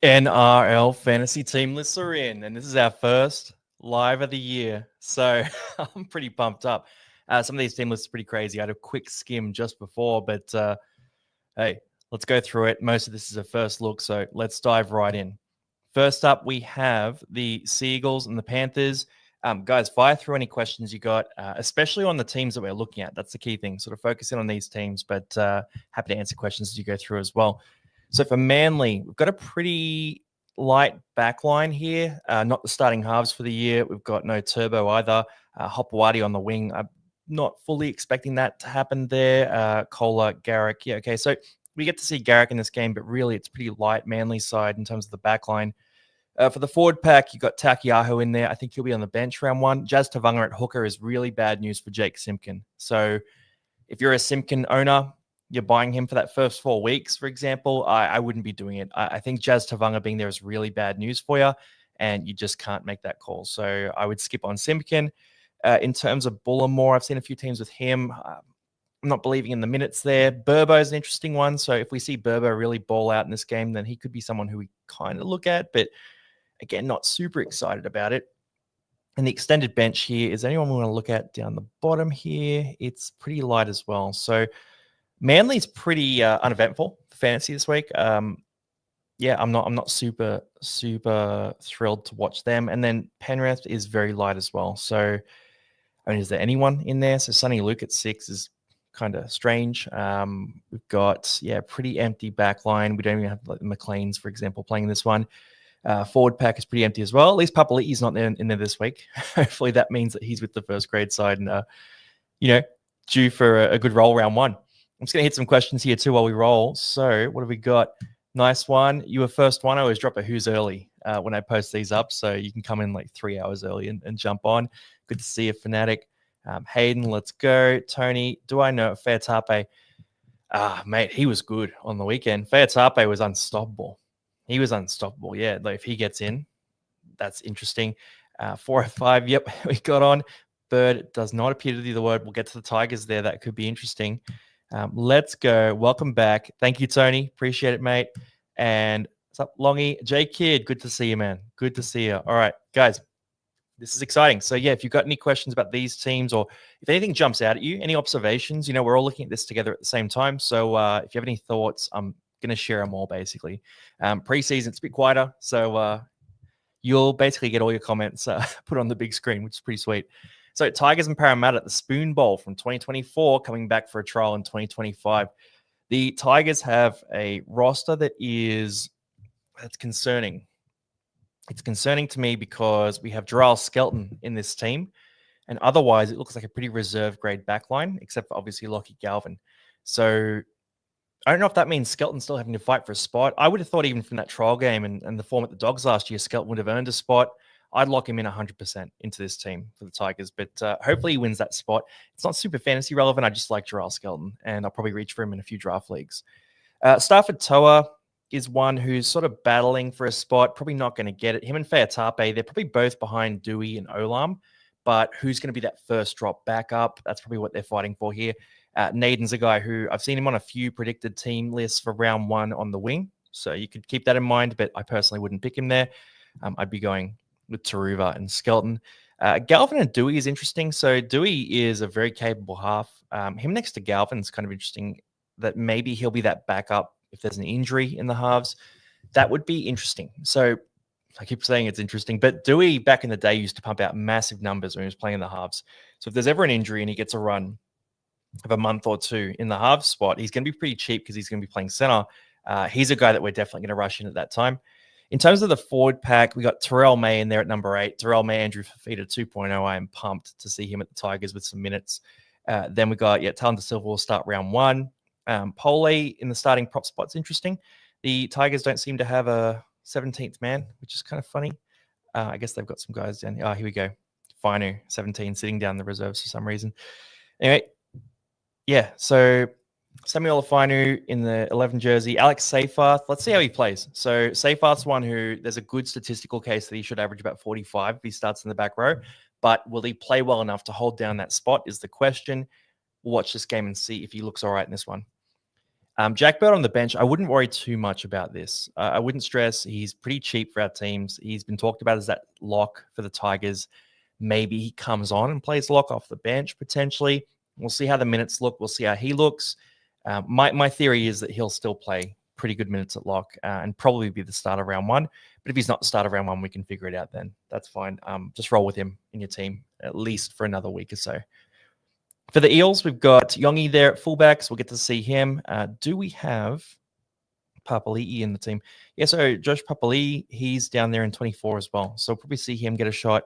NRL fantasy team lists are in, and this is our first live of the year. So I'm pretty pumped up. Some of these team lists are pretty crazy. I had a quick skim just before, but hey, let's go through it. Most of this is a first look, so let's dive right in. First up, we have the Seagulls and the Panthers. Guys, fire through any questions you got, especially on the teams that we're looking at. That's the key thing, sort of focusing on these teams, but happy to answer questions as you go through as well. So for Manly, we've got a pretty light backline here. Not the starting halves for the year. We've got no Turbo either. Hopewadi on the wing. I'm not fully expecting that to happen there. Kohler, Garrick. Yeah, okay. So we get to see Garrick in this game, but really it's pretty light Manly side in terms of the backline. For the forward pack, you've got Takiaho in there. I think he'll be on the bench round one. Jazz Tavanga at hooker is really bad news for Jake Simpkin. So if you're a Simpkin owner, you're buying him for that first 4 weeks, for example, I wouldn't be doing it. I think Jazz Tavanga being there is really bad news for you, and you just can't make that call. So I would skip on Simpkin. In terms of Bullimore, I've seen a few teams with him. I'm not believing in the minutes there. Burbo is an interesting one. So if we see Burbo really ball out in this game, then he could be someone who we kind of look at, but again, not super excited about it. And the extended bench here, is anyone we want to look at down the bottom here? It's pretty light as well. So Manly's pretty uneventful for fantasy this week. Yeah, I'm not super thrilled to watch them. And then Penrith is very light as well. So, I mean, is there anyone in there? So Sonny Luke at 6 is kind of strange. We've got pretty empty back line. We don't even have like the McLeans, for example, playing this one. Forward pack is pretty empty as well. At least Papali'i's not in there this week. Hopefully that means that he's with the first grade side and due for a good roll round one. I'm just going to hit some questions here too while we roll. So what have we got? Nice one. You were first one. I always drop a who's early when I post these up. So you can come in like 3 hours early and jump on. Good to see you, Fanatic. Hayden, let's go. Tony, do I know Fair Tape? Mate, he was good on the weekend. Fair Tape was unstoppable. He was unstoppable. Yeah, like if he gets in, that's interesting. 4 or 5, yep, we got on. Bird does not appear to be the word. We'll get to the Tigers there. That could be interesting. Let's go. Welcome back. Thank you, Tony. Appreciate it, mate. And what's up, Longy? J Kid, good to see you, man. Good to see you. All right, guys, this is exciting. So, yeah, if you've got any questions about these teams or if anything jumps out at you, any observations, we're all looking at this together at the same time. So if you have any thoughts, I'm going to share them all, basically. Preseason, it's a bit quieter. So you'll basically get all your comments put on the big screen, which is pretty sweet. So Tigers and Parramatta at the Spoon Bowl from 2024 coming back for a trial in 2025. The Tigers have a roster that's concerning. It's concerning to me because we have Jarrell Skelton in this team, and otherwise it looks like a pretty reserve grade backline, except for obviously Lockie Galvin. So I don't know if that means Skelton's still having to fight for a spot. I would have thought even from that trial game and the form at the Dogs last year, Skelton would have earned a spot. I'd lock him in 100% into this team for the Tigers, but hopefully he wins that spot. It's not super fantasy relevant. I just like Jarrell Skelton, and I'll probably reach for him in a few draft leagues. Stafford Toa is one who's sort of battling for a spot, probably not going to get it. Him and Faatape, they're probably both behind Dewey and Olam, but who's going to be that first drop back up? That's probably what they're fighting for here. Naden's a guy who I've seen him on a few predicted team lists for round one on the wing, so you could keep that in mind, but I personally wouldn't pick him there. I'd be going with Taruva and Skelton. Galvin and Dewey is interesting. So Dewey is a very capable half. Him next to Galvin is kind of interesting that maybe he'll be that backup if there's an injury in the halves. That would be interesting. So I keep saying it's interesting, but Dewey back in the day used to pump out massive numbers when he was playing in the halves. So if there's ever an injury and he gets a run of a month or two in the halves spot, he's going to be pretty cheap because he's going to be playing center. He's a guy that we're definitely going to rush in at that time. In terms of the forward pack, we got Terrell May in there at number 8. Terrell May, Andrew Fafita 2.0. I am pumped to see him at the Tigers with some minutes. Then we got, Talon De Silva will start round 1. Pole in the starting prop spot's interesting. The Tigers don't seem to have a 17th man, which is kind of funny. I guess they've got some guys down here. Oh, here we go. Finu, 17, sitting down the reserves for some reason. Anyway, so Samuel Afinu in the 11 jersey. Alex Seyfarth, let's see how he plays. So Seyfarth's one who there's a good statistical case that he should average about 45 if he starts in the back row. But will he play well enough to hold down that spot is the question. We'll watch this game and see if he looks all right in this one. Jack Bird on the bench, I wouldn't worry too much about this. I wouldn't stress. He's pretty cheap for our teams. He's been talked about as that lock for the Tigers. Maybe he comes on and plays lock off the bench potentially. We'll see how the minutes look. We'll see how he looks. My theory is that he'll still play pretty good minutes at lock and probably be the start of round one. But if he's not the start of round one, we can figure it out then. That's fine. Just roll with him in your team, at least for another week or so. For the Eels, we've got Yongi there at fullbacks. We'll get to see him. Do we have Papali'i in the team? Yeah, so Josh Papali'i, he's down there in 24 as well. So we'll probably see him get a shot.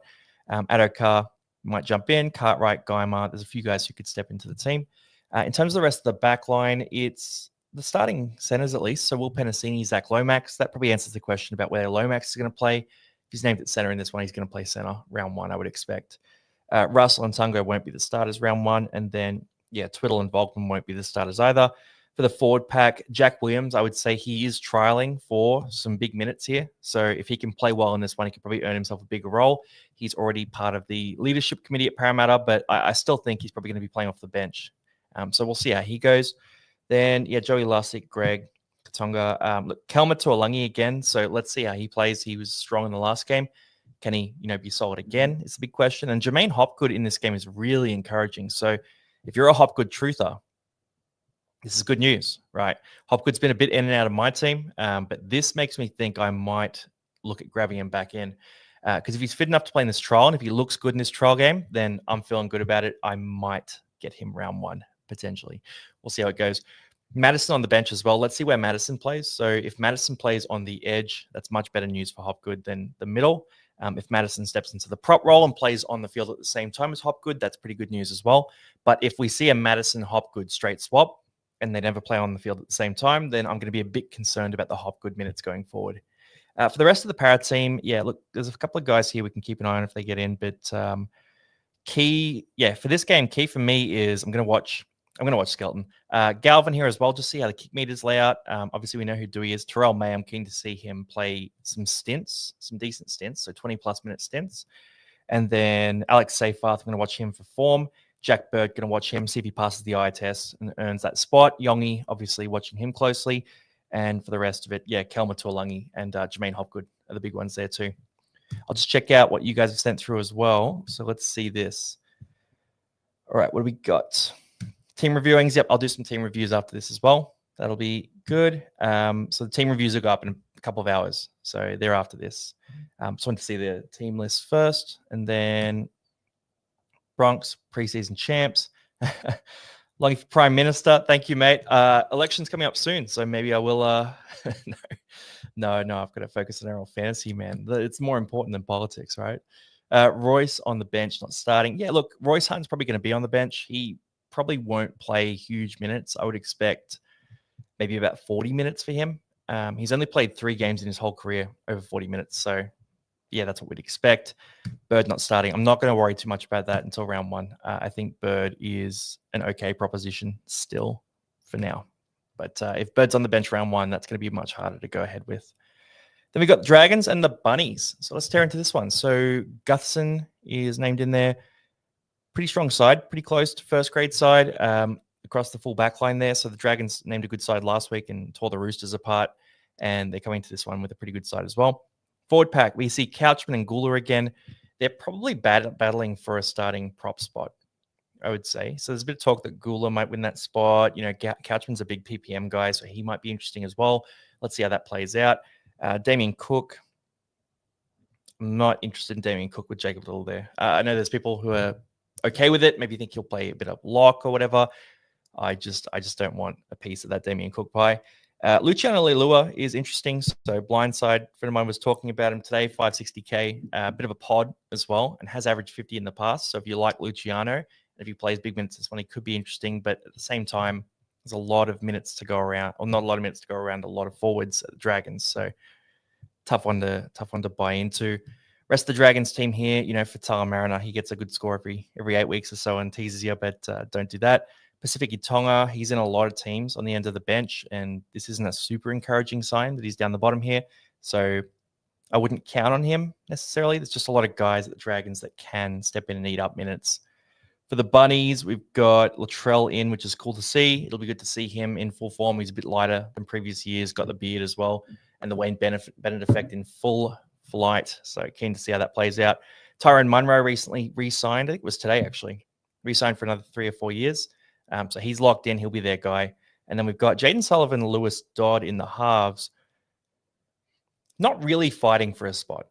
Adokar might jump in. Cartwright, Guymer. There's a few guys who could step into the team. In terms of the rest of the back line, it's the starting centers at least. So Will Penasini, Zach Lomax. That probably answers the question about where Lomax is going to play. If he's named at center in this one, he's going to play center round one, I would expect. Russell and Tungo won't be the starters round one. And then, Twiddle and Volkman won't be the starters either. For the forward pack, Jack Williams, I would say he is trialing for some big minutes here. So if he can play well in this one, he could probably earn himself a bigger role. He's already part of the leadership committee at Parramatta, but I still think he's probably going to be playing off the bench. So we'll see how he goes. Then, Joey Lussick, Greg, Katonga. Look, Kelma Tuolangi again. So let's see how he plays. He was strong in the last game. Can he, be solid again? It's a big question. And Jermaine Hopgood in this game is really encouraging. So if you're a Hopgood truther, this is good news, right? Hopgood's been a bit in and out of my team, but this makes me think I might look at grabbing him back in. Because if he's fit enough to play in this trial, and if he looks good in this trial game, then I'm feeling good about it. I might get him round one, potentially. We'll see how it goes. Madison on the bench as well. Let's see where Madison plays. So if Madison plays on the edge, that's much better news for Hopgood than the middle. If Madison steps into the prop role and plays on the field at the same time as Hopgood, that's pretty good news as well. But if we see a Madison-Hopgood straight swap and they never play on the field at the same time, then I'm going to be a bit concerned about the Hopgood minutes going forward. For the rest of the Para team, look, there's a couple of guys here we can keep an eye on if they get in. But for this game, key for me is I'm going to watch Skelton. Galvin here as well, just see how the kick meters lay out. Obviously, we know who Dewey is. Terrell May, I'm keen to see him play some decent stints, so 20-plus minute stints. And then Alex Seyfarth, I'm going to watch him for form. Jack Bird, going to watch him, see if he passes the eye test and earns that spot. Yongi, obviously watching him closely. And for the rest of it, Kelma Tuolangi and Jermaine Hopgood are the big ones there too. I'll just check out what you guys have sent through as well. So let's see this. All right, what do we got? Team reviewings. Yep, I'll do some team reviews after this as well. That'll be good. So the team reviews will go up in a couple of hours. So they're after this. Just want to see the team list first. And then Bronx preseason champs. Longy for Prime Minister. Thank you, mate. Election's coming up soon. So maybe I will. No, I've got to focus on NRL fantasy, man. It's more important than politics, right? Royce on the bench, not starting. Yeah, look, Royce Hunt's probably going to be on the bench. He probably won't play huge minutes. I would expect maybe about 40 minutes for him. He's only played 3 games in his whole career over 40 minutes. So, that's what we'd expect. Bird not starting. I'm not going to worry too much about that until round one. I think Bird is an okay proposition still for now. But if Bird's on the bench round one, that's going to be much harder to go ahead with. Then we've got Dragons and the Bunnies. So let's tear into this one. So Gutherson is named in there. Pretty strong side, pretty close to first grade side across the full back line there. So the Dragons named a good side last week and tore the Roosters apart. And they're coming to this one with a pretty good side as well. Forward pack, we see Couchman and Gula again. They're probably battling for a starting prop spot, I would say. So there's a bit of talk that Gula might win that spot. Couchman's a big PPM guy, so he might be interesting as well. Let's see how that plays out. Damien Cook. I'm not interested in Damien Cook with Jacob Little there. I know there's people who are okay with it. Maybe think he'll play a bit of lock or whatever. I just don't want a piece of that Damien Cook pie. Luciano Leilua is interesting. So Blindside, a friend of mine was talking about him today, 560K, a bit of a pod as well, and has averaged 50 in the past. So if you like Luciano, and if he plays big minutes this one, he could be interesting. But at the same time, there's a lot of minutes to go around, or not a lot of minutes to go around, a lot of forwards at the Dragons. So tough one to buy into. Rest of the Dragons team here, for Tala Mariner, he gets a good score every 8 weeks or so and teases you, but don't do that. Pacific Tonga, he's in a lot of teams on the end of the bench, and this isn't a super encouraging sign that he's down the bottom here. So I wouldn't count on him necessarily. There's just a lot of guys at the Dragons that can step in and eat up minutes. For the Bunnies, we've got Latrell in, which is cool to see. It'll be good to see him in full form. He's a bit lighter than previous years, got the beard as well, and the Wayne Bennett effect in full flight. So keen to see how that plays out. Tyrone Munro recently re-signed. I think it was today, actually. Re-signed for another 3 or 4 years. So he's locked in. He'll be their guy. And then we've got Jaden Sullivan and Lewis Dodd in the halves. Not really fighting for a spot,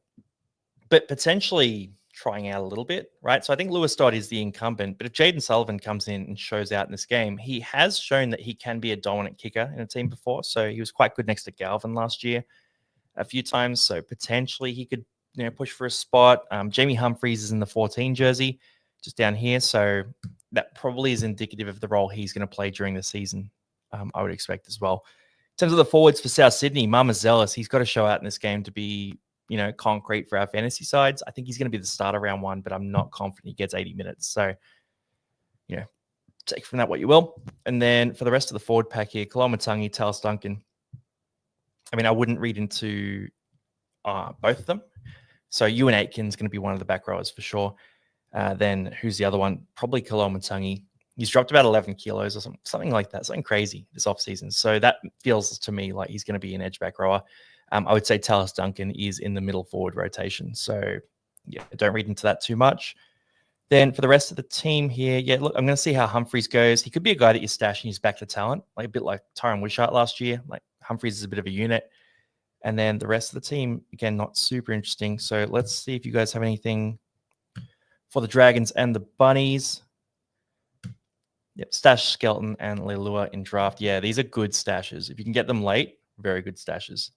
but potentially trying out a little bit, right? So I think Lewis Dodd is the incumbent, but if Jaden Sullivan comes in and shows out in this game, he has shown that he can be a dominant kicker in a team before. So he was quite good next to Galvin last year a few times. So potentially he could, push for a spot. Jamie Humphries is in the 14 jersey, just down here. So that probably is indicative of the role he's going to play during the season, I would expect as well. In terms of the forwards for South Sydney, Mama Zealous, he's got to show out in this game to be, concrete for our fantasy sides. I think he's going to be the starter round 1, but I'm not confident he gets 80 minutes. So, take from that what you will. And then for the rest of the forward pack here, Koloamatangi, Talis Duncan. I mean, I wouldn't read into both of them. So Ewan Aitken's going to be one of the back rowers for sure. Then who's the other one? Probably Koloamatangi. He's dropped about 11 kilos or something like that, something crazy this offseason. So that feels to me like he's going to be an edge back rower. I would say Talis Duncan is in the middle forward rotation. So, don't read into that too much. Then for the rest of the team here, look, I'm going to see how Humphries goes. He could be a guy that you're stashing his back to talent, like a bit like Tyron Wishart last year. Like Humphries is a bit of a unit. And then the rest of the team, again, not super interesting. So let's see if you guys have anything for the Dragons and the Bunnies. Yep, stash Skelton and Leilua in draft. Yeah, these are good stashes. If you can get them late, very good stashes.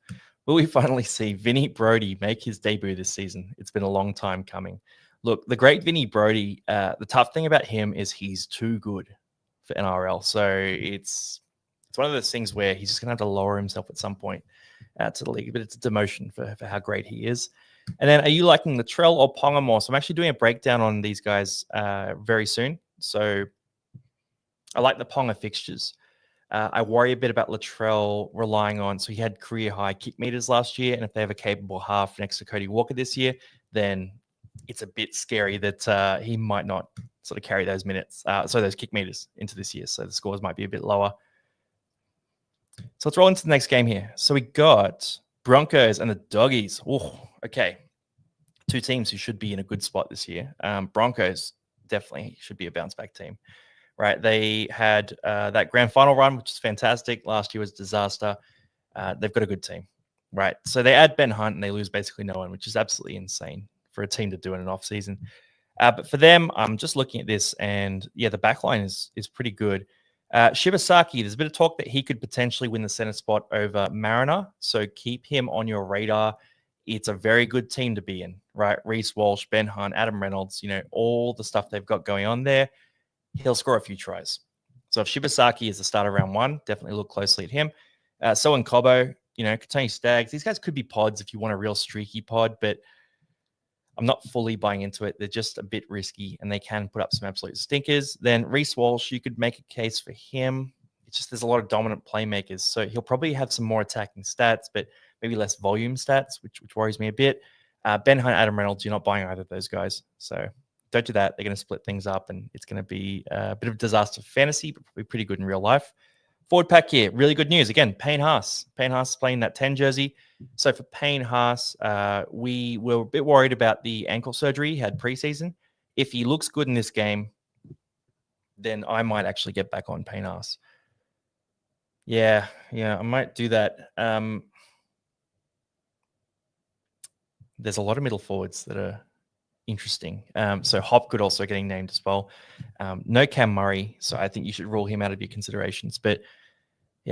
Will we finally see Vinny Brodie make his debut this season? It's been a long time coming. Look, the great Vinny Brodie, the tough thing about him is he's too good for NRL. So it's one of those things where he's just going to have to lower himself at some point to the league, but it's a demotion for how great he is. And then are you liking Latrell or Ponga more? So I'm actually doing a breakdown on these guys very soon. So I like the Ponga fixtures. I worry a bit about Latrell relying on, so he had career high kick meters last year, and if they have a capable half next to Cody Walker this year, then it's a bit scary that he might not sort of carry those minutes, those kick meters into this year. So the scores might be a bit lower. So let's roll into the next game here. So we got Broncos and the Doggies. Oh, okay. 2 teams who should be in a good spot this year. Broncos definitely should be a bounce back team. Right, they had that grand final run, which is fantastic. Last year was a disaster. They've got a good team, right? So they add Ben Hunt and they lose basically no one, which is absolutely insane for a team to do in an off season. But for them, I'm just looking at this, and the back line is pretty good. Shibasaki, there's a bit of talk that he could potentially win the center spot over Mariner, so keep him on your radar. It's a very good team to be in, right? Reece Walsh, Ben Hunt, Adam Reynolds, all the stuff they've got going on there. He'll score a few tries. So if Shibasaki is the starter round 1, definitely look closely at him. So and Cobo, Katoni Staggs, these guys could be pods if you want a real streaky pod, but I'm not fully buying into it. They're just a bit risky and they can put up some absolute stinkers. Then Reece Walsh, you could make a case for him. It's just there's a lot of dominant playmakers. So he'll probably have some more attacking stats, but maybe less volume stats, which worries me a bit. Ben Hunt, Adam Reynolds, you're not buying either of those guys. So don't do that. They're going to split things up, and it's going to be a bit of a disaster for fantasy, but probably pretty good in real life. Forward pack here, really good news. Again, Payne Haas. Payne Haas is playing that 10 jersey. So for Payne Haas, we were a bit worried about the ankle surgery he had preseason. If he looks good in this game, then I might actually get back on Payne Haas. Yeah, I might do that. There's a lot of middle forwards that are interesting. So Hopgood also getting named as well. No Cam Murray, so I think you should rule him out of your considerations. But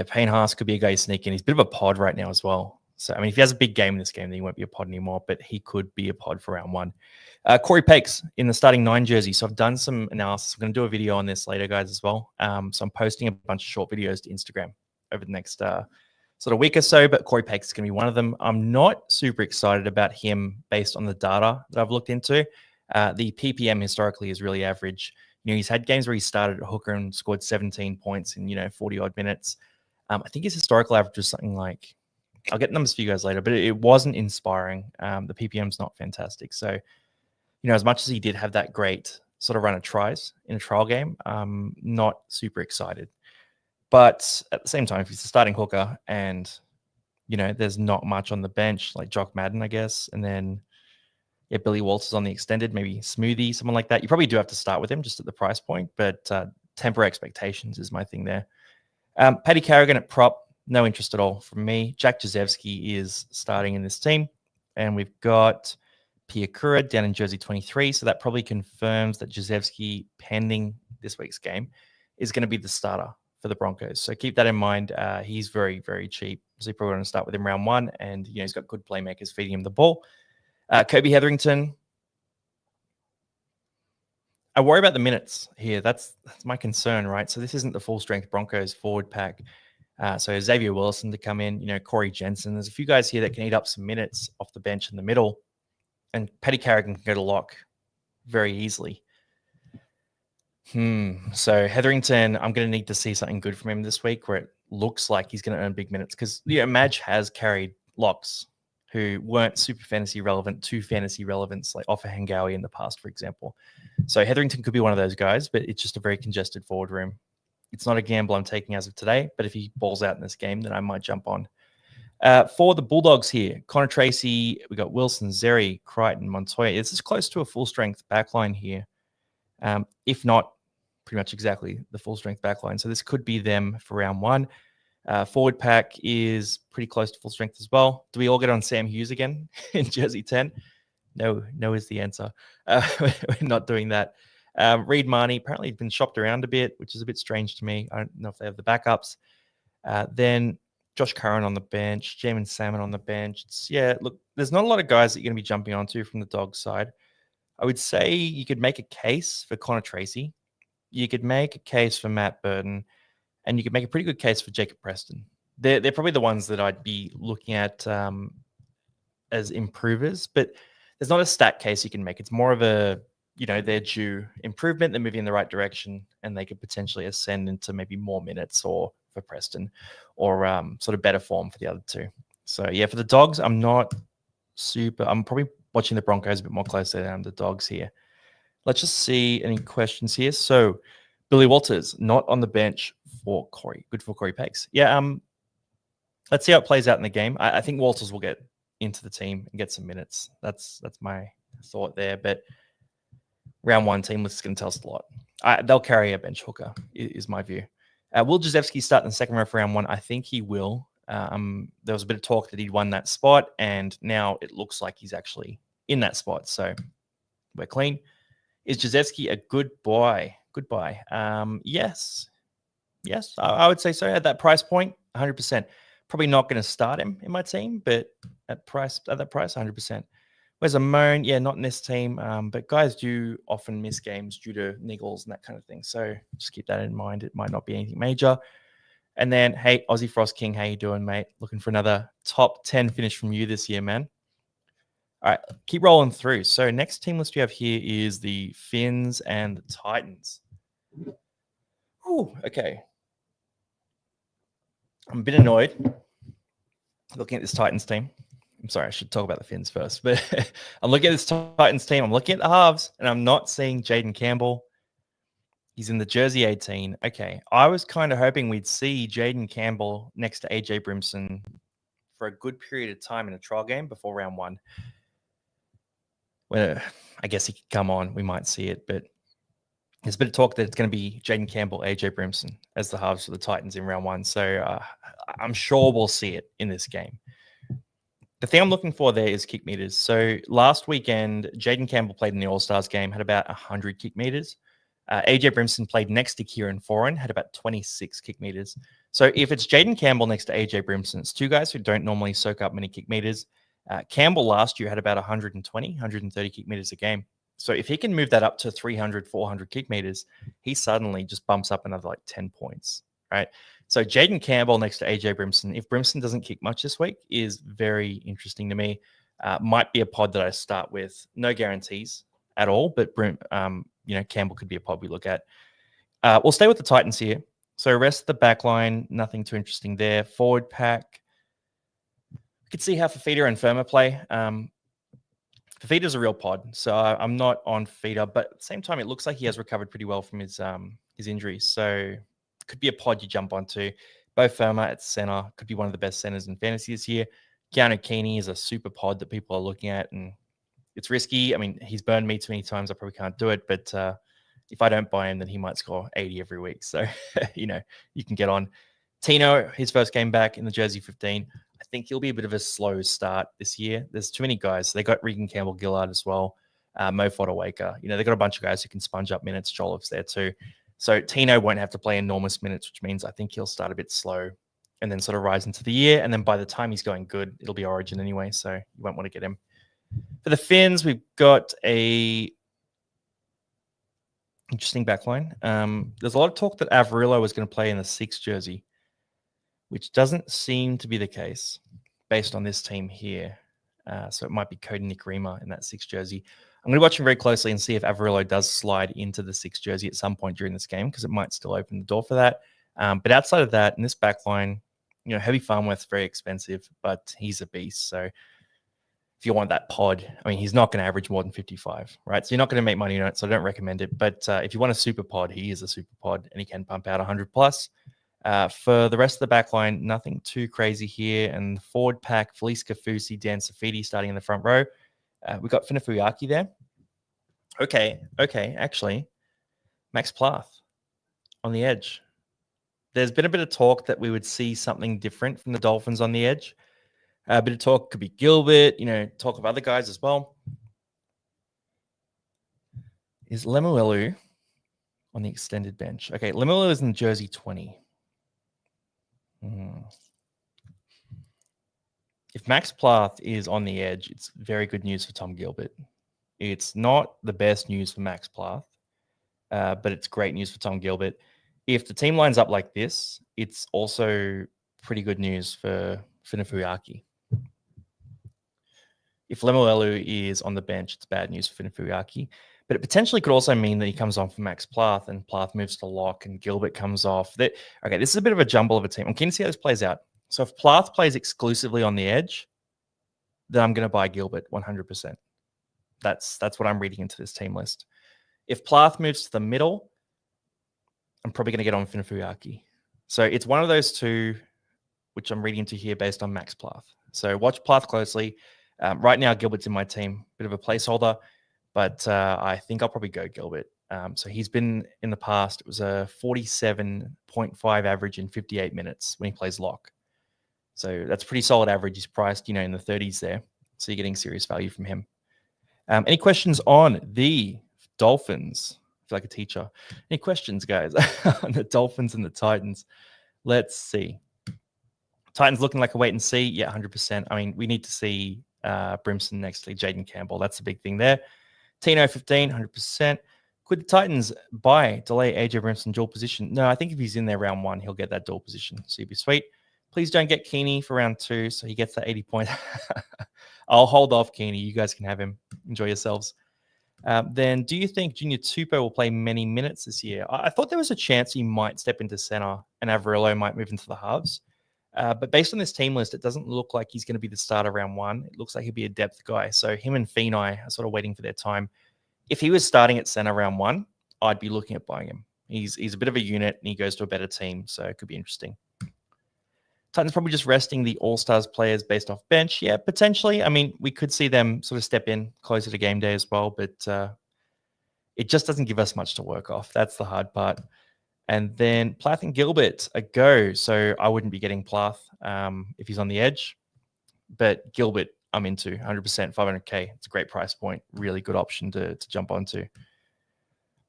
Payne Haas could be a guy you sneak in. He's a bit of a pod right now as well. So, if he has a big game in this game, then he won't be a pod anymore, but he could be a pod for round 1. Corey Pakes in the starting 9 jersey. So I've done some analysis. I'm going to do a video on this later, guys, as well. So I'm posting a bunch of short videos to Instagram over the next sort of week or so, but Corey Pakes is going to be one of them. I'm not super excited about him based on the data that I've looked into. The PPM historically is really average. He's had games where he started at hooker and scored 17 points in, 40 odd minutes. I think his historical average was something like, I'll get numbers for you guys later, but it wasn't inspiring. The PPM's not fantastic. So, as much as he did have that great sort of run of tries in a trial game. Not super excited. But at the same time, if he's a starting hooker and, there's not much on the bench, like Jock Madden, I guess, and then Billy Walters on the extended, maybe Smoothie, someone like that. You probably do have to start with him just at the price point, but temper expectations is my thing there. Paddy Carrigan at prop, no interest at all from me. Jack Jezewski is starting in this team, and we've got Piakura down in jersey 23, so that probably confirms that Jezewski, pending this week's game, is going to be the starter for the Broncos. So keep that in mind. He's very, very cheap, so you probably want to start with him round one, and he's got good playmakers feeding him the ball. Kobe Hetherington, I worry about the minutes here. That's my concern, right? So this isn't the full-strength Broncos forward pack. So Xavier Wilson to come in, Corey Jensen. There's a few guys here that can eat up some minutes off the bench in the middle. And Paddy Carrigan can go to lock very easily. So Hetherington, I'm going to need to see something good from him this week where it looks like he's going to earn big minutes. Because Madge has carried locks who weren't super fantasy relevant to fantasy relevance, like Offa Hangawi in the past, for example. So Hetherington could be one of those guys, but it's just a very congested forward room. It's not a gamble I'm taking as of today, but if he balls out in this game, then I might jump on. For the Bulldogs here, Connor Tracy, we got Wilson, Zeri, Crichton, Montoya. This is close to a full-strength backline here. If not, pretty much exactly the full-strength backline. So this could be them for round one. Forward pack is pretty close to full strength as well. Do we all get on Sam Hughes again in jersey 10? No is the answer. We're not doing that. Reed Marnie apparently been shopped around a bit, which is a bit strange to me. I don't know if they have the backups. Then Josh Curran on the bench, Jamin Salmon on the bench. Look, there's not a lot of guys that you're going to be jumping onto from the Dogs side. I would say you could make a case for Connor Tracy. You could make a case for Matt Burton. And you could make a pretty good case for Jacob Preston. They're probably the ones that I'd be looking at as improvers, but there's not a stat case you can make. It's more of a, they're due improvement, they're moving in the right direction, and they could potentially ascend into maybe more minutes or for Preston or sort of better form for the other two. So, for the Dogs, I'm probably watching the Broncos a bit more closely than the Dogs here. Let's just see any questions here. So, Billy Walters, not on the bench for Corey. Good for Corey Pakes. Let's see how it plays out in the game. I think Walters will get into the team and get some minutes. That's my thought there. But round one team list is going to tell us a lot. They'll carry a bench hooker, is my view. Will Jezewski start in the second row for round one? I think he will. There was a bit of talk that he'd won that spot, and now it looks like he's actually in that spot. So we're clean. Is Jezewski a good buy? Goodbye. Yes, I would say so. At that price point, 100%. Probably not going to start him in my team, but at that price, 100%. Where's a Moan? Yeah, not in this team. But guys do often miss games due to niggles and that kind of thing. So just keep that in mind. It might not be anything major. And then, hey, Aussie Frost King, how you doing, mate? Looking for another top 10 finish from you this year, man. All right, keep rolling through. So next team list we have here is the Finns and the Titans. Oh, okay. I'm a bit annoyed looking at this Titans team. I'm sorry, I should talk about the Finns first. But I'm looking at this Titans team. I'm looking at the halves, and I'm not seeing Jaden Campbell. He's in the jersey 18. Okay, I was kind of hoping we'd see Jaden Campbell next to AJ Brimson for a good period of time in a trial game before round one. When I guess he could come on, we might see it, but there's a bit of talk that it's going to be Jaden Campbell, AJ Brimson as the halves for the Titans in round one. So I'm sure we'll see it in this game. The thing I'm looking for there is kick meters. So last weekend, Jaden Campbell played in the All-Stars game, had about 100 kick meters. AJ Brimson played next to Kieran Foran, had about 26 kick meters. So if it's Jaden Campbell next to AJ Brimson, it's two guys who don't normally soak up many kick meters. Campbell last year had about 120, 130 kick meters a game. So if he can move that up to 300, 400 kick meters, he suddenly just bumps up another 10 points, right? So Jaden Campbell next to AJ Brimson, if Brimson doesn't kick much this week, is very interesting to me. Might be a pod that I start with. No guarantees at all, but Campbell could be a pod we look at. We'll stay with the Titans here. So rest of the back line, nothing too interesting there. Forward pack. You could see how Fafita and Firma play. Fafita's a real pod, so I'm not on Fafita, but at the same time, it looks like he has recovered pretty well from his injuries. So it could be a pod you jump onto. Bo Firma at center could be one of the best centers in fantasy this year. Keanu Keeney is a super pod that people are looking at, and it's risky. I mean, he's burned me too many times. I probably can't do it, but if I don't buy him, then he might score 80 every week. So, you can get on. Tino, his first game back in the jersey 15. I think he'll be a bit of a slow start this year. There's too many guys. They got Regan Campbell-Gillard as well, Mo Fodawaker. They got a bunch of guys who can sponge up minutes. Joloff's there too. So Tino won't have to play enormous minutes, which means I think he'll start a bit slow and then sort of rise into the year. And then by the time he's going good, it'll be Origin anyway, so you won't want to get him. For the Finns, we've got a interesting backline. There's a lot of talk that Averillo was going to play in the 6 jersey, which doesn't seem to be the case based on this team here. So it might be Cody Nikrima in that 6 jersey. I'm going to watch him very closely and see if Averillo does slide into the 6 jersey at some point during this game, because it might still open the door for that. But outside of that, in this backline, Heavy Farmworth's very expensive, but he's a beast. So if you want that pod, I mean, he's not going to average more than 55, right? So you're not going to make money on it, so I don't recommend it. But if you want a super pod, he is a super pod, and he can pump out 100 plus. For the rest of the back line, nothing too crazy here. And the forward pack, Felice Kafusi, Dan Safidi starting in the front row. We've got Finafuyaki there. Okay, actually, Max Plath on the edge. There's been a bit of talk that we would see something different from the Dolphins on the edge. A bit of talk could be Gilbert, talk of other guys as well. Is Lemuelu on the extended bench? Okay, Lemuelu is in jersey 20. If Max Plath is on the edge, it's very good news for Tom Gilbert. It's not the best news for Max Plath, but it's great news for Tom Gilbert. If the team lines up like this, it's also pretty good news for Finafuyaki. If Lemuelu is on the bench, it's bad news for Finafuyaki. But it potentially could also mean that he comes on for Max Plath and Plath moves to lock and Gilbert comes off. Okay, this is a bit of a jumble of a team. I'm keen to see how this plays out. So if Plath plays exclusively on the edge, then I'm going to buy Gilbert 100%. That's what I'm reading into this team list. If Plath moves to the middle, I'm probably going to get on Finafuyaki. So it's one of those two, which I'm reading into here based on Max Plath. So watch Plath closely. Right now, Gilbert's in my team, bit of a placeholder, but I think I'll probably go Gilbert. So he's been in the past, it was a 47.5 average in 58 minutes when he plays lock. So that's pretty solid average. He's priced, in the 30s there. So you're getting serious value from him. Any questions on the Dolphins? I feel like a teacher. Any questions, guys, on the Dolphins and the Titans? Let's see. Titans looking like a wait and see. Yeah, 100%. I mean, we need to see Brimson next to Jaden Campbell. That's the big thing there. Tino 15, 100%. Could the Titans delay AJ Brimson dual position? No, I think if he's in there round 1, he'll get that dual position. So he'd be sweet. Please don't get Keeney for round 2, so he gets that 80 points. I'll hold off Keeney. You guys can have him. Enjoy yourselves. Then do you think Junior Tupou will play many minutes this year? I thought there was a chance he might step into center and Averillo might move into the halves. But based on this team list, it doesn't look like he's going to be the starter round 1. It looks like he'll be a depth guy. So him and Finai are sort of waiting for their time. If he was starting at center round 1, I'd be looking at buying him. He's a bit of a unit and he goes to a better team, so it could be interesting. Titans probably just resting the All-Stars players based off bench. Yeah, potentially. I mean, we could see them sort of step in closer to game day as well, but it just doesn't give us much to work off. That's the hard part. And then Plath and Gilbert a go. So I wouldn't be getting Plath if he's on the edge. But Gilbert, I'm into 100%, 500K. It's a great price point. Really good option to jump onto. All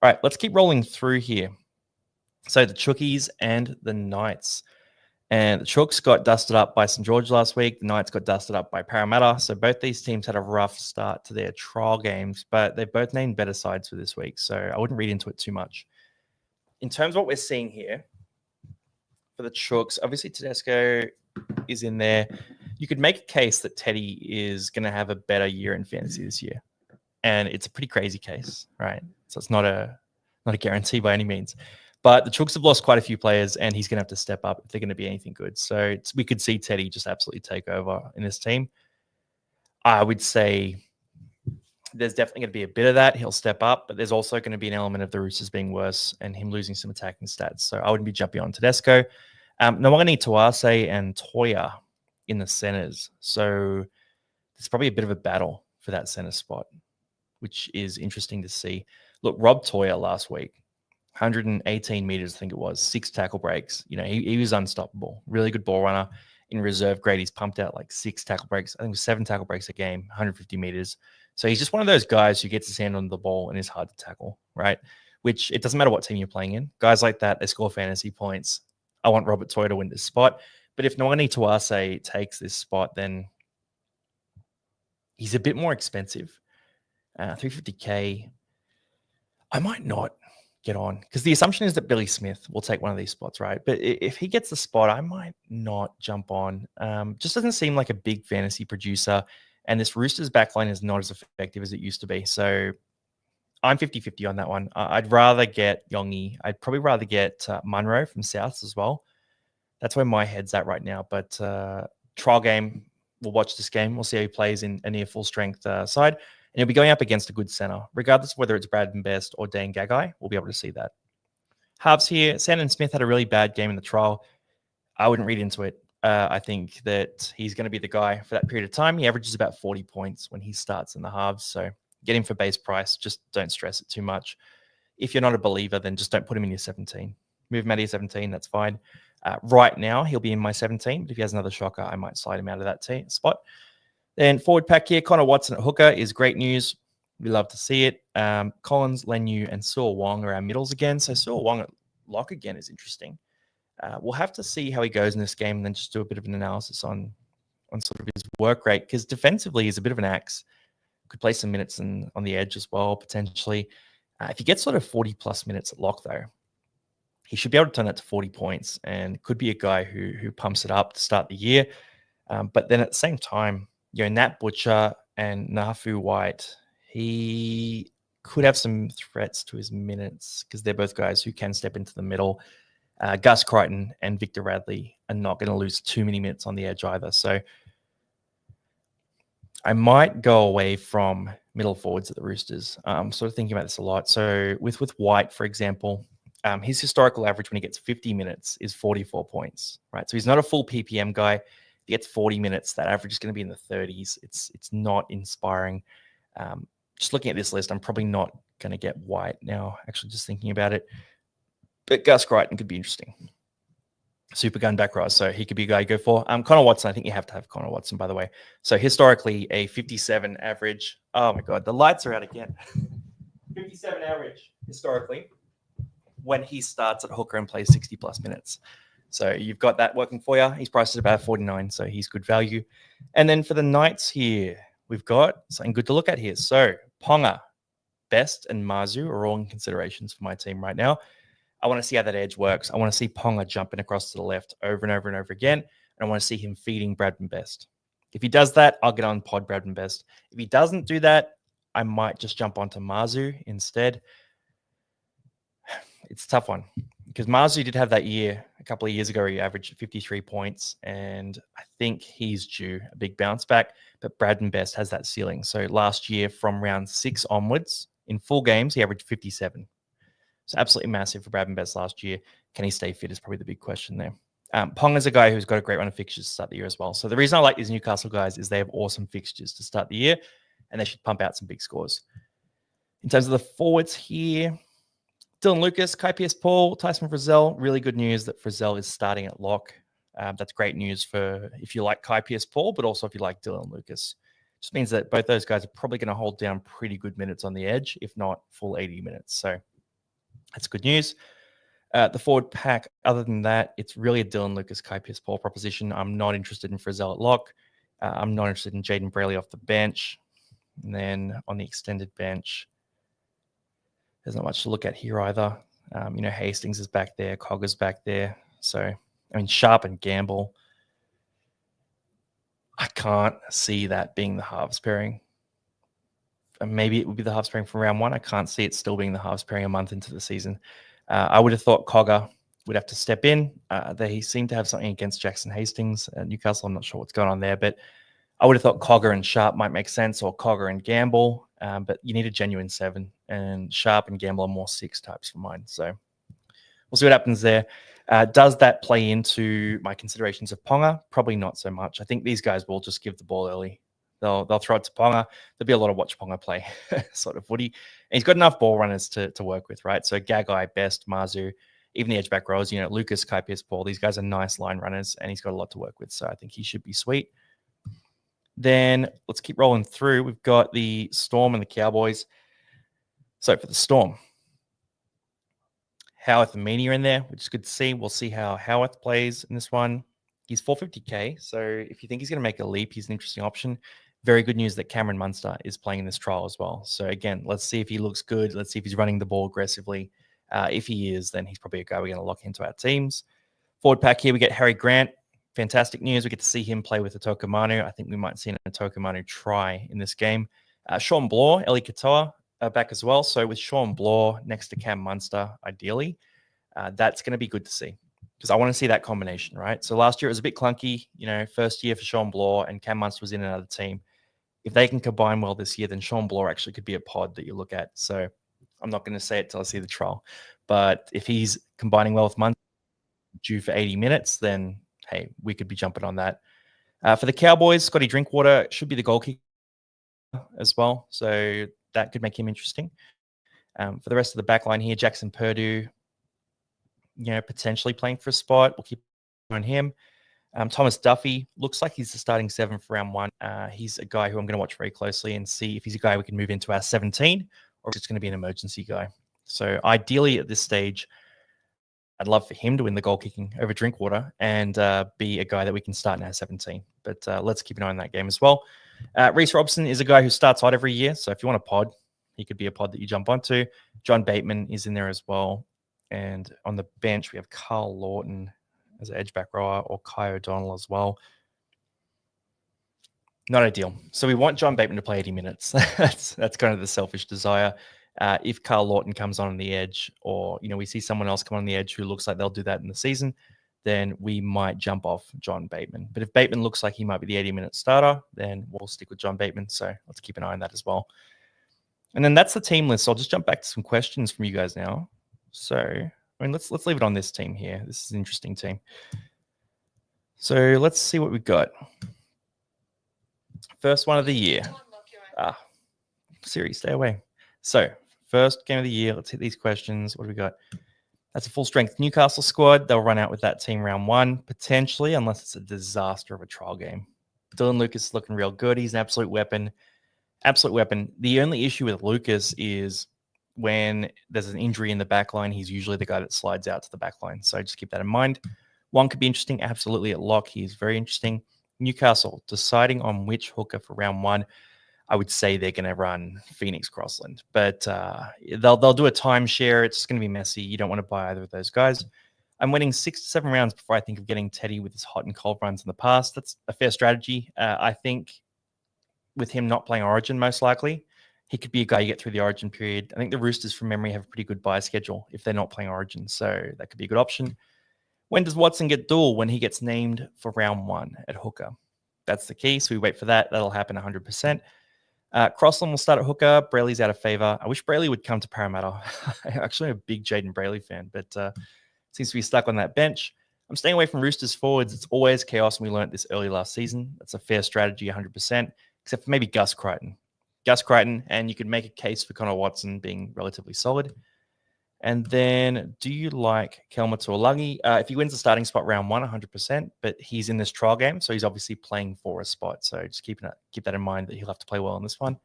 right, let's keep rolling through here. So the Chookies and the Knights. And the Chooks got dusted up by St. George last week. The Knights got dusted up by Parramatta. So both these teams had a rough start to their trial games, but they both named better sides for this week. So I wouldn't read into it too much. In terms of what we're seeing here for the Chooks, obviously Tedesco is in there. You could make a case that Teddy is going to have a better year in fantasy this year. And it's a pretty crazy case, right? So it's not a guarantee by any means. But the Chooks have lost quite a few players, and he's going to have to step up if they're going to be anything good. So we could see Teddy just absolutely take over in this team. I would say there's definitely going to be a bit of that. He'll step up, but there's also going to be an element of the Roosters being worse and him losing some attacking stats. So I wouldn't be jumping on Tedesco. Nawangani, Tuase, and Toya in the centers. So there's probably a bit of a battle for that center spot, which is interesting to see. Look, Rob Toya last week, 118 meters, I think it was, 6 tackle breaks. He was unstoppable. Really good ball runner. In reserve grade, he's pumped out like 6 tackle breaks. I think it was 7 tackle breaks a game, 150 meters. So he's just one of those guys who gets his hand on the ball and is hard to tackle, right? Which it doesn't matter what team you're playing in. Guys like that, they score fantasy points. I want Robert Toya to win this spot. But if Nawani Tuase takes this spot, then he's a bit more expensive. 350K. I might not get on because the assumption is that Billy Smith will take one of these spots, right? But if he gets the spot, I might not jump on. Just doesn't seem like a big fantasy producer. And this Roosters backline is not as effective as it used to be. So I'm 50-50 on that one. I'd rather get Yongi. I'd probably rather get Munro from Souths as well. That's where my head's at right now. But trial game, we'll watch this game. We'll see how he plays in a near full strength side. And he'll be going up against a good center. Regardless of whether it's Bradman Best or Dane Gagai, we'll be able to see that. Halves here, Sandon Smith had a really bad game in the trial. I wouldn't read into it. I think that he's going to be the guy for that period of time. He averages about 40 points when he starts in the halves. So get him for base price. Just don't stress it too much. If you're not a believer, then just don't put him in your 17. Move him out of your 17. That's fine. Right now, he'll be in my 17. But if he has another shocker, I might slide him out of that spot. Then forward pack here, Connor Watson at hooker is great news. We love to see it. Collins, Lenu, and Suo Wong are our middles again. So Suo Wong at lock again is interesting. We'll have to see how he goes in this game and then just do a bit of an analysis on sort of his work rate because defensively he's a bit of an axe. Could play some minutes on the edge as well, potentially. If he gets sort of 40-plus minutes at lock, though, he should be able to turn that to 40 points and could be a guy who pumps it up to start the year. But then at the same time, Nat Butcher and Nafu White, he could have some threats to his minutes because they're both guys who can step into the middle. Gus Crichton and Victor Radley are not going to lose too many minutes on the edge either. So I might go away from middle forwards at the Roosters. I'm sort of thinking about this a lot. So with White, for example, his historical average when he gets 50 minutes is 44 points, right? So he's not a full PPM guy. If he gets 40 minutes, that average is going to be in the 30s. It's not inspiring. Just looking at this list, I'm probably not going to get White now, actually just thinking about it. But Gus Crichton could be interesting. Super gun back row, so he could be a guy you go for. Connor Watson, I think you have to have Connor Watson, by the way. So historically, a 57 average. Oh my God, the lights are out again. 57 average historically when he starts at hooker and plays 60-plus minutes. So you've got that working for you. He's priced at about 49, so he's good value. And then for the Knights here, we've got something good to look at here. So Ponga, Best, and Mazu are all in considerations for my team right now. I want to see how that edge works. I want to see Ponga jumping across to the left over and over and over again. And I want to see him feeding Bradman Best. If he does that, I'll get on pod Bradman Best. If he doesn't do that, I might just jump onto Mazu instead. It's a tough one because Mazu did have that year a couple of years ago where he averaged 53 points. And I think he's due a big bounce back. But Bradman Best has that ceiling. So last year from round 6 onwards, in full games, he averaged 57. So absolutely massive for Bradman Best last year. Can he stay fit is probably the big question there. Pong is a guy who's got a great run of fixtures to start the year as well. So the reason I like these Newcastle guys is they have awesome fixtures to start the year, and they should pump out some big scores. In terms of the forwards here, Dylan Lucas, Kai Pearce-Paul, Tyson Frizzell. Really good news that Frizzell is starting at lock. That's great news for if you like Kai Pearce-Paul, but also if you like Dylan Lucas. Just means that both those guys are probably going to hold down pretty good minutes on the edge, if not full 80 minutes. So that's good news. The forward pack, other than that, it's really a Dylan Lucas, Kai Pearce-Paul proposition. I'm not interested in Frizzell at lock. I'm not interested in Jaden Braley off the bench. And then on the extended bench, there's not much to look at here either. Hastings is back there. Cogger's back there. So, Sharp and Gamble. I can't see that being the halves pairing. Maybe it would be the halves pairing from round 1. I can't see it still being the halves pairing a month into the season. I would have thought Cogger would have to step in. They seem to have something against Jackson Hastings. Newcastle, I'm not sure what's going on there, but I would have thought Cogger and Sharp might make sense, or Cogger and Gamble. but you need a genuine 7, and Sharp and Gamble are more 6 types for mine. So we'll see what happens there. Does that play into my considerations of Ponga? Probably not so much. I think these guys will just give the ball early. They'll throw it to Ponga. There'll be a lot of watch Ponga play sort of footy. And he's got enough ball runners to work with, right? So Gagai, Best, Mazu, even the edge back rows, Lucas, Kaipius, Paul, these guys are nice line runners, and he's got a lot to work with. So I think he should be sweet. Then let's keep rolling through. We've got the Storm and the Cowboys. So for the Storm, Howarth and Meany are in there, which is good to see. We'll see how Howarth plays in this one. He's 450k, so if you think he's going to make a leap, he's an interesting option. Very good news that Cameron Munster is playing in this trial as well. So again, let's see if he looks good. Let's see if he's running the ball aggressively. If he is, then he's probably a guy we're going to lock into our teams. Forward pack here, we get Harry Grant. Fantastic news. We get to see him play with Atoka Manu. I think we might see an Atoka Manu try in this game. Sean Bloor, Eli Katoa back as well. So with Sean Bloor next to Cam Munster, ideally, that's going to be good to see, because I want to see that combination, right? So last year it was a bit clunky, first year for Sean Bloor, and Cam Munster was in another team. If they can combine well this year, then Sean Bloor actually could be a pod that you look at. So I'm not going to say it till I see the trial. But if he's combining well with Munster, due for 80 minutes, then, hey, we could be jumping on that. For the Cowboys, Scotty Drinkwater should be the goal kicker as well. So that could make him interesting. For the rest of the back line here, Jackson Purdue, potentially playing for a spot. We'll keep on him. Thomas Duffy looks like he's the starting 7 for round 1. He's a guy who I'm going to watch very closely and see if he's a guy we can move into our 17, or if it's going to be an emergency guy. So ideally at this stage, I'd love for him to win the goal kicking over Drinkwater and be a guy that we can start in our 17. But let's keep an eye on that game as well. Reece Robson is a guy who starts out every year. So if you want a pod, he could be a pod that you jump onto. John Bateman is in there as well. And on the bench, we have Carl Lawton as an edge back rower, or Kai O'Donnell as well. Not ideal. So we want John Bateman to play 80 minutes. That's kind of the selfish desire. If Carl Lawton comes on the edge, or we see someone else come on the edge who looks like they'll do that in the season, then we might jump off John Bateman. But if Bateman looks like he might be the 80-minute starter, then we'll stick with John Bateman. So let's keep an eye on that as well. And then that's the team list. So I'll just jump back to some questions from you guys now. So let's leave it on this team here. This is an interesting team. So let's see what we've got. First one of the year. Siri, stay away. So first game of the year. Let's hit these questions. What do we got? That's a full strength Newcastle squad. They'll run out with that team round 1, potentially, unless it's a disaster of a trial game. Dylan Lucas is looking real good. He's an absolute weapon. Absolute weapon. The only issue with Lucas is when there's an injury in the back line, he's usually the guy that slides out to the back line. So just keep that in mind. One could be interesting. Absolutely at lock. He's very interesting. Newcastle deciding on which hooker for round 1. I would say they're going to run Phoenix Crossland, but they'll do a timeshare. It's going to be messy. You don't want to buy either of those guys. I'm winning 6 to 7 rounds before I think of getting Teddy with his hot and cold runs in the past. That's a fair strategy. I think with him not playing Origin, most likely, he could be a guy you get through the Origin period. I think the Roosters, from memory, have a pretty good buy schedule if they're not playing Origin, so that could be a good option. When does Watson get dual? When he gets named for round 1 at hooker. That's the key, so we wait for that. That'll happen 100%. Crossland will start at hooker. Brayley's out of favor. I wish Brayley would come to Parramatta. I'm actually a big Jaden Brayley fan, but seems to be stuck on that bench. I'm staying away from Roosters forwards. It's always chaos, and we learned this early last season. That's a fair strategy, 100%, except for maybe Gus Crichton. And you could make a case for Connor Watson being relatively solid. And then, do you like Kelma Tuolungi? If he wins the starting spot round 1, 100%, but he's in this trial game, so he's obviously playing for a spot. So just keep that in mind that he'll have to play well in this one.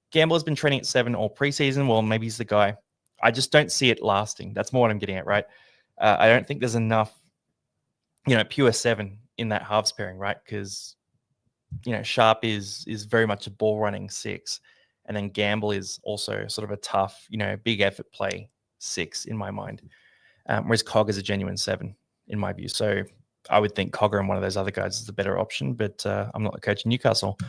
Gamble has been training at 7 all preseason. Well, maybe he's the guy. I just don't see it lasting. That's more what I'm getting at, right? I don't think there's enough, pure 7 in that halves pairing, right? Because, Sharp is very much a ball running 6, and then Gamble is also sort of a tough, big effort play 6 in my mind, whereas Cog is a genuine 7 in my view. So I would think Cogger and one of those other guys is the better option, but I'm not the coach in Newcastle.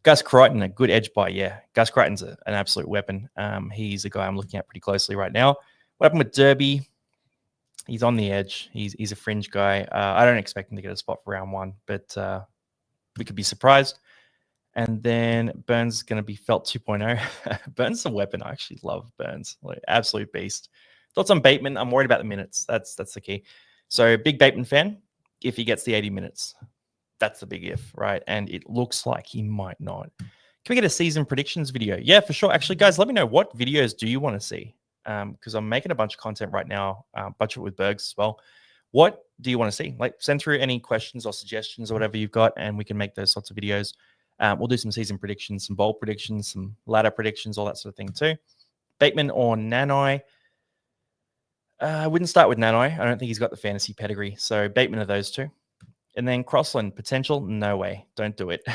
Gus Crichton, a good edge buy, yeah. Gus Crichton's an absolute weapon. He's a guy I'm looking at pretty closely right now. What happened with Derby? He's on the edge. He's a fringe guy. I don't expect him to get a spot for round 1, but we could be surprised. And then Burns is going to be Felt 2.0. Burns is a weapon. I actually love Burns. Like, absolute beast. Thoughts on Bateman? I'm worried about the minutes. That's the key. So big Bateman fan if he gets the 80 minutes. That's the big if, right? And it looks like he might not. Can we get a season predictions video? Yeah, for sure. Actually, guys, let me know what videos do you want to see? Because I'm making a bunch of content right now, bunch of it with Bergs as well. What do you want to see? Like, send through any questions or suggestions or whatever you've got, and we can make those sorts of videos. We'll do some season predictions, some bowl predictions, some ladder predictions, all that sort of thing too. Bateman or Nanai? I wouldn't start with Nanai. I don't think he's got the fantasy pedigree. So Bateman are those two. And then Crossland, potential? No way. Don't do it.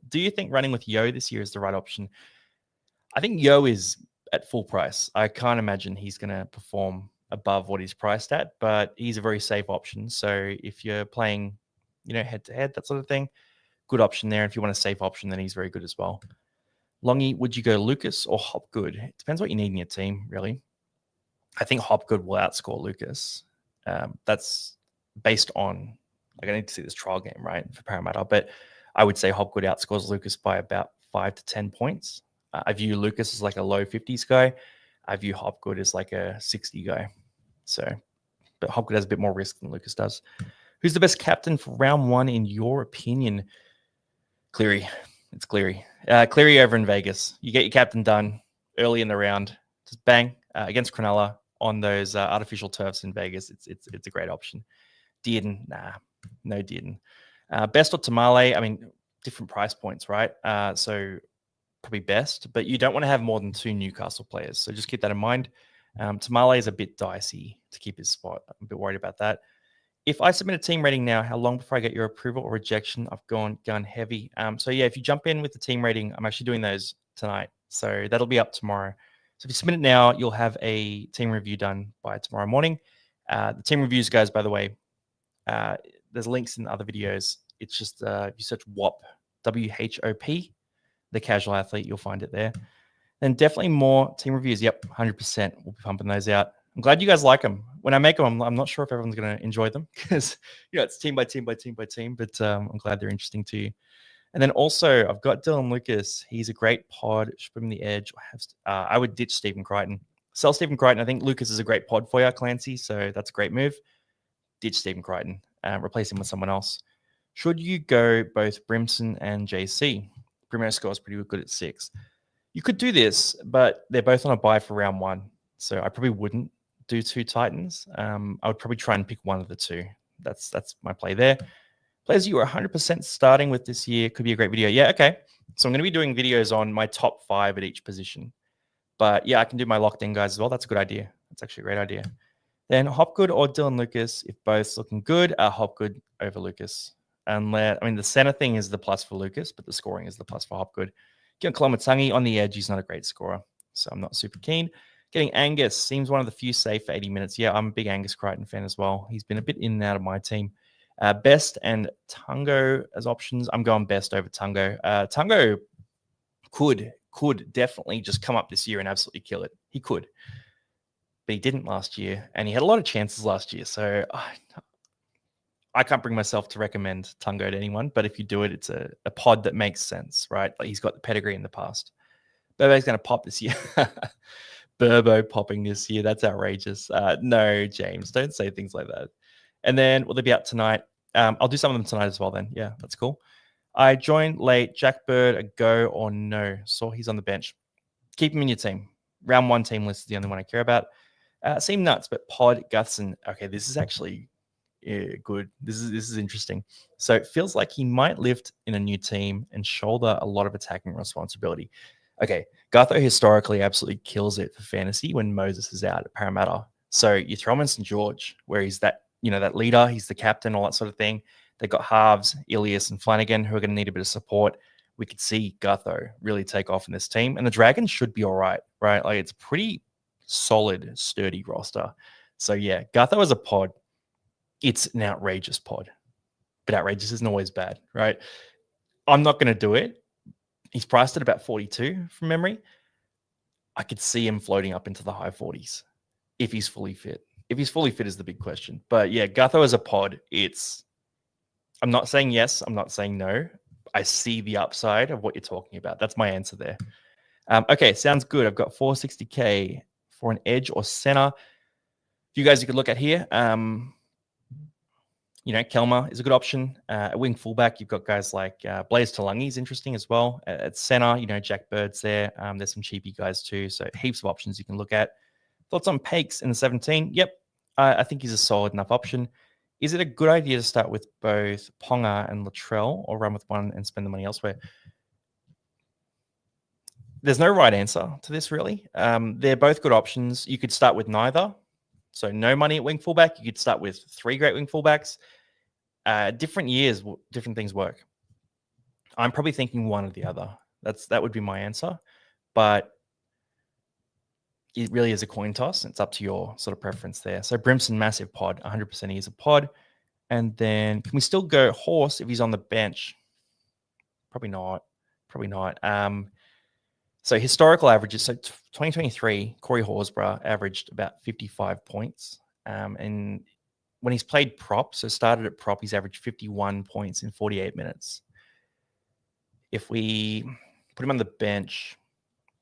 Do you think running with Yo this year is the right option? I think Yo is at full price. I can't imagine he's going to perform above what he's priced at, but he's a very safe option. So if you're playing, head to head, that sort of thing, good option there. If you want a safe option, then he's very good as well. Longy, would you go Lucas or Hopgood? It depends what you need in your team, really. I think Hopgood will outscore Lucas. That's based on, I need to see this trial game, right, for Parramatta, but I would say Hopgood outscores Lucas by about 5 to 10 points. I view Lucas as like a low 50s guy. I view Hopgood as like a 60 guy. So, but Hopgood has a bit more risk than Lucas does. Who's the best captain for round one in your opinion? Cleary. It's Cleary. Cleary over in Vegas. You get your captain done early in the round. Just bang against Cronulla on those artificial turfs in Vegas. It's a great option. Dearden, nah, no Dearden. Best or Tamale? I mean, different price points, right? So probably best, but you don't want to have more than 2 Newcastle players. So just keep that in mind. Tamale is a bit dicey to keep his spot. I'm a bit worried about that. If I submit a team rating now, how long before I get your approval or rejection? I've gone heavy. So yeah, if you jump in with the team rating, I'm actually doing those tonight. So that'll be up tomorrow. So if you submit it now, you'll have a team review done by tomorrow morning. The team reviews, guys, by the way, there's links in other videos. It's just if you search WHOP, WHOP, the casual athlete, you'll find it there. Then definitely more team reviews. Yep, 100%. We'll be pumping those out. I'm glad you guys like them. When I make them, I'm not sure if everyone's going to enjoy them because it's team by team by team by team. But I'm glad they're interesting to you. And then also, I've got Dylan Lucas. He's a great pod. Should put him the edge. I would ditch Stephen Crichton. Sell Stephen Crichton. I think Lucas is a great pod for you, Clancy. So that's a great move. Ditch Stephen Crichton. Replace him with someone else. Should you go both Brimson and JC? Brimson scores pretty good at 6. You could do this, but they're both on a bye for round 1. So I probably wouldn't do 2 Titans. I would probably try and pick one of the 2. That's my play there. Players you are 100% starting with this year could be a great video. Yeah, okay. So I'm going to be doing videos on my top 5 at each position. But yeah, I can do my locked in guys as well. That's a good idea. That's actually a great idea. Then Hopgood or Dylan Lucas, if both looking good, Hopgood over Lucas. The center thing is the plus for Lucas, but the scoring is the plus for Hopgood. Getting Kolomatangi on the edge, he's not a great scorer, so I'm not super keen. Getting Angus seems one of the few safe for 80 minutes. Yeah, I'm a big Angus Crichton fan as well. He's been a bit in and out of my team. Best and Tungo as options. I'm going Best over Tungo. Tungo could definitely just come up this year and absolutely kill it. He could. But he didn't last year, and he had a lot of chances last year. So I can't bring myself to recommend Tungo to anyone, but if you do it, it's a pod that makes sense, right? Like he's got the pedigree in the past. Burbo's going to pop this year. Burbo popping this year. That's outrageous. No, James, don't say things like that. And then will they be out tonight? I'll do some of them tonight as well then. Yeah, that's cool. I joined late. Jack Bird, a go or no? Saw he's on the bench. Keep him in your team. Round 1 team list is the only one I care about. Seem nuts, but Pod Guthson. Okay, this is actually good. This is interesting. So it feels like he might lift in a new team and shoulder a lot of attacking responsibility. Okay, Gutho historically absolutely kills it for fantasy when Moses is out at Parramatta. So you throw him in St. George, where he's that leader, he's the captain, all that sort of thing. They've got halves, Ilias and Flanagan, who are going to need a bit of support. We could see Gutho really take off in this team, and the Dragons should be all right? Like it's pretty solid, sturdy roster. So yeah, Gutho as a pod, it's an outrageous pod, but outrageous isn't always bad, right? I'm not going to do it. He's priced at about 42 from memory. I could see him floating up into the high 40s if he's fully fit. If he's fully fit is the big question. But yeah, Gutho as a pod, I'm not saying yes, I'm not saying no. I see the upside of what you're talking about. That's my answer there. Okay, sounds good. I've got 460K for an edge or center. You guys, you could look at here. Kelma is a good option. At wing fullback, you've got guys like Blaze Talangi is interesting as well. At center, Jack Bird's there. There's some cheapy guys too. So heaps of options you can look at. Thoughts on Pakes in the 17? Yep. I think he's a solid enough option. Is it a good idea to start with both Ponga and Latrell or run with one and spend the money elsewhere? There's no right answer to this, really. They're both good options. You could start with neither. So no money at wing fullback. You could start with 3 great wing fullbacks. Different years, different things work. I'm probably thinking one or the other. That would be my answer. But it really is a coin toss. It's up to your sort of preference there. So Brimson, massive pod. 100% he is a pod. And then can we still go Horse if he's on the bench? Probably not. So historical averages. So 2023, Corey Horsburgh averaged about 55 points. And when he's played prop, so started at prop, he's averaged 51 points in 48 minutes. If we put him on the bench,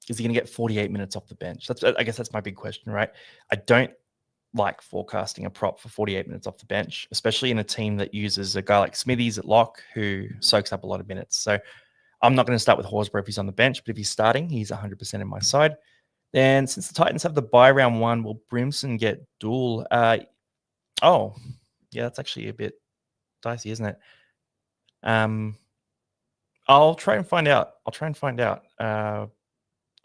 is he going to get 48 minutes off the bench? I guess that's my big question, right? I don't like forecasting a prop for 48 minutes off the bench, especially in a team that uses a guy like Smithies at lock who soaks up a lot of minutes. So I'm not going to start with Horsburgh if he's on the bench, but if he's starting, he's 100% in my side. Then since the Titans have the bye round 1, will Brimson get dual? Oh, yeah, that's actually a bit dicey, isn't it? I'll try and find out.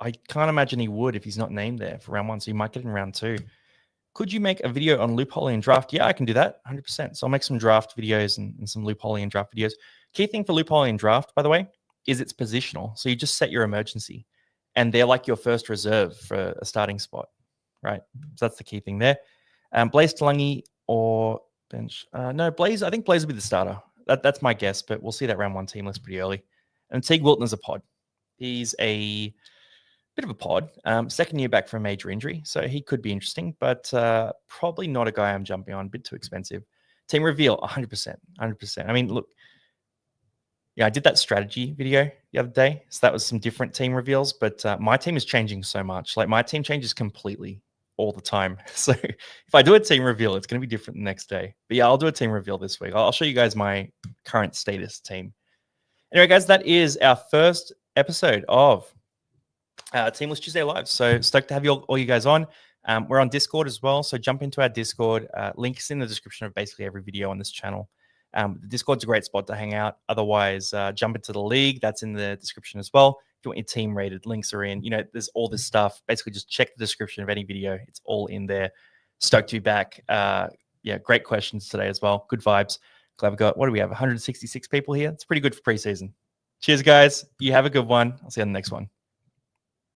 I can't imagine he would if he's not named there for round 1, so you might get in round 2. Could you make a video on loopholing and draft? Yeah, I can do that, 100%. So I'll make some draft videos and some loopholing and draft videos. Key thing for loopholing and draft, by the way, is it's positional. So you just set your emergency, and they're like your first reserve for a starting spot, right? So that's the key thing there. Blaze Talangi or bench? No, Blaze. I think Blaze will be the starter. That's my guess, but we'll see that round 1 team list pretty early. And Teague Wilton is a pod. He's a bit of a pod. Second year back from a major injury, so he could be interesting, but probably not a guy I'm jumping on. A bit too expensive. Team reveal, 100%. I mean, look, I did that strategy video the other day, so that was some different team reveals, but my team is changing so much. Like my team changes completely all the time. So if I do a team reveal, it's going to be different the next day. But yeah, I'll do a team reveal this week. I'll show you guys my current status team. Anyway, guys, that is our first episode of Teamless Tuesday Live. So stoked to have all you guys on. We're on Discord as well, so jump into our Discord. Links in the description of basically every video on this channel. The Discord's a great spot to hang out. Otherwise, jump into the league. That's in the description as well. If you want your team rated, links are in. There's all this stuff. Basically, just check the description of any video. It's all in there. Stoked to be back. Great questions today as well. Good vibes. Glad we got, what do we have, 166 people here? It's pretty good for preseason. Cheers, guys. You have a good one. I'll see you on the next one.